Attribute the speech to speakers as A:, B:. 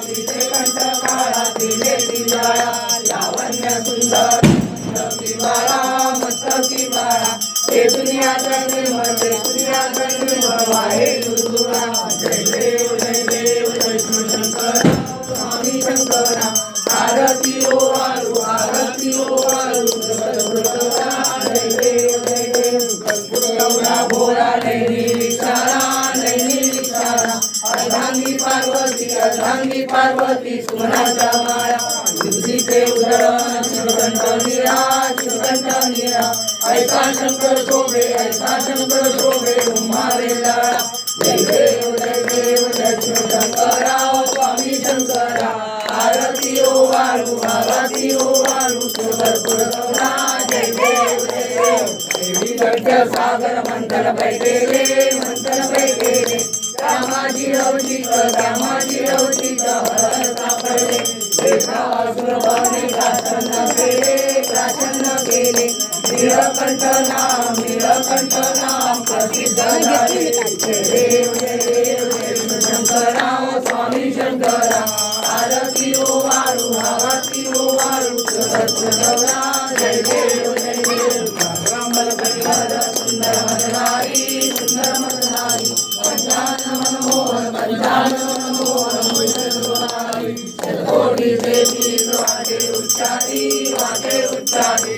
A: कंठ काळा दिले दिवाळा लावण्य सुंदर दिवाळा मस्तकी बाळा हे दुनिया मध्ये दुनिया वाहे दुर्गुणा जय देव जय शंकर स्वामी शंकरा आरती ओ वालू जय देव गौरा भोळा नैनी विचारा अर्धांगी पार्वती सुमनाचा माळा तुझीचे उदरण शिवकंठ निरा ऐका शंकर शोभे उम्हावे लाळा जय देव जय शंकरा स्वामी शंकरा आरती ओ वाळू भरपूर गौरा जय देव देवी गड्ड सागर मंथन पै गेले त्यामाजी रवचित हरण सापडले सुरभाने प्राशन केले नीलकंठ नाम प्रसिद्ध झाले जय देव शंकरा स्वामी शंकरा आरती ओ वाळू जय देव सुंदर मनधारी पंचान मनमोहन शतकोटी देवी वाटे उच्चारी